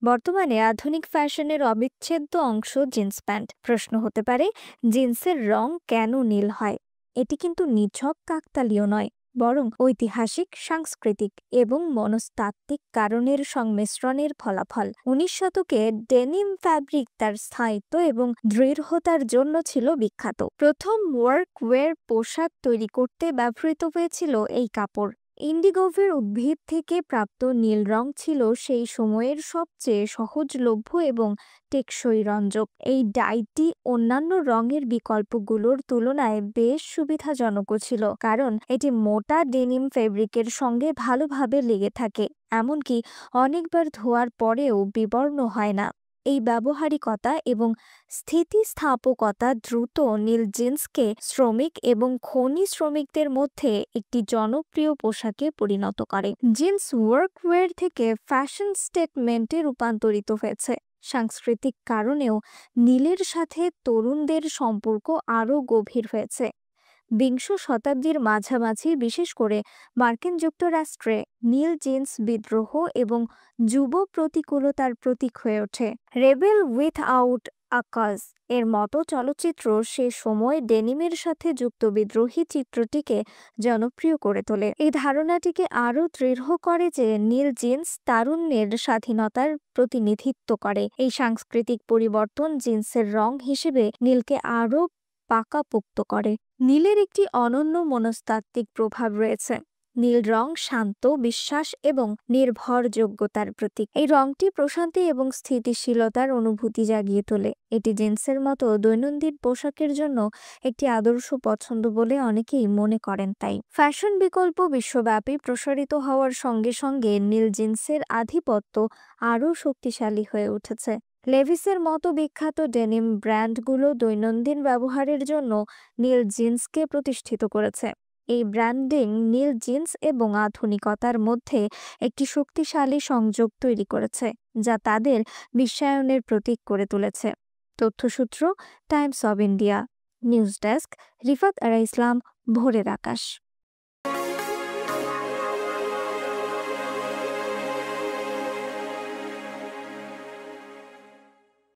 বর্তমানে আধুনিক ফ্যাশনের অবিচ্ছেদ্য অংশ জিন্স প্যান্ট। প্রশ্ন হতে পারে, জিন্সের রং কেন নীল হয়? এটি কিন্তু নিছক কাকতালীয় নয়, বরং ঐতিহাসিক, সাংস্কৃতিক এবং মনস্তাত্ত্বিক কারণের সংমিশ্রণের ফলাফল। 19 শতকে ডেনিম ফ্যাব্রিক তার স্থায়িত্ব এবং দৃঢ়তার জন্য ছিল বিখ্যাত। প্রথম ওয়ার্কওয়্যার পোশাক তৈরি করতে ব্যবহৃত হয়েছিল এই কাপড়। ইন্ডিগোভের উদ্ভিদ থেকে প্রাপ্ত নীল রং ছিল সেই সময়ের সবচেয়ে সহজলভ্য এবং টেকসই রঞ্জক। এই ডাইটি অন্যান্য রঙের বিকল্পগুলোর তুলনায় বেশ সুবিধাজনকও ছিল, কারণ এটি মোটা ডেনিম ফেব্রিকের সঙ্গে ভালোভাবে লেগে থাকে, এমনকি অনেকবার ধোয়ার পরেও বিবর্ণ হয় না। এই ব্যবহারিকতা এবং স্থিতিস্থাপকতা দ্রুত নীল জিন্সকে শ্রমিক এবং খনি শ্রমিকদের মধ্যে একটি জনপ্রিয় পোশাকে পরিণত করে। জিন্স ওয়ার্কওয়্যার থেকে ফ্যাশন স্টেটমেন্টে রূপান্তরিত হয়েছে। সাংস্কৃতিক কারণেও নীলের সাথে তরুণদের সম্পর্ক আরও গভীর হয়েছে। বিংশ শতাব্দীর মাঝামাঝি বিশেষ করে মার্কিন যুক্তরাষ্ট্রে নীল জিন্স বিদ্রোহ এবং যুব প্রতিকূলতার প্রতীক হয়ে ওঠে। রেবেল উইথআউট আ কজ এর মতো চলচ্চিত্র সে সময় ডেনিমের সাথে যুক্ত বিদ্রোহী চিত্রটিকে জনপ্রিয় করে তোলে। এই ধারণাটিকে আরও দৃঢ় করে যে নীল জিন্স তারুণ্যের স্বাধীনতার প্রতিনিধিত্ব করে। এই সাংস্কৃতিক পরিবর্তন জিন্সের রং হিসেবে নীলকে আরও পাকাপোক্ত করে। নীলের একটি অনন্য মনস্তাত্ত্বিক প্রভাব রয়েছে। নীল রং শান্ত, বিশ্বাস এবং নির্ভরযোগ্যতার প্রতীক। এই রংটি প্রশান্তি এবং স্থিতিশীলতার অনুভূতি জাগিয়ে তোলে। এটি জিন্সের মতো দৈনন্দিন পোশাকের জন্য একটি আদর্শ পছন্দ বলে অনেকেই মনে করেন। তাই ফ্যাশন বিকল্প বিশ্বব্যাপী প্রসারিত হওয়ার সঙ্গে সঙ্গে নীল জিন্সের আধিপত্য আরও শক্তিশালী হয়ে উঠেছে। লেভিসের মতো বিখ্যাত ডেনিম ব্র্যান্ডগুলো দৈনন্দিন ব্যবহারের জন্য নীল জিন্সকে প্রতিষ্ঠিত করেছে। এই ব্র্যান্ডিং নীল জিন্স এবং আধুনিকতার মধ্যে একটি শক্তিশালী সংযোগ তৈরি করেছে, যা তাদের বিশ্বায়নের প্রতীক করে তুলেছে। তথ্যসূত্র Times of India. News desk Rifat Ara Islam, Bhorer Akash.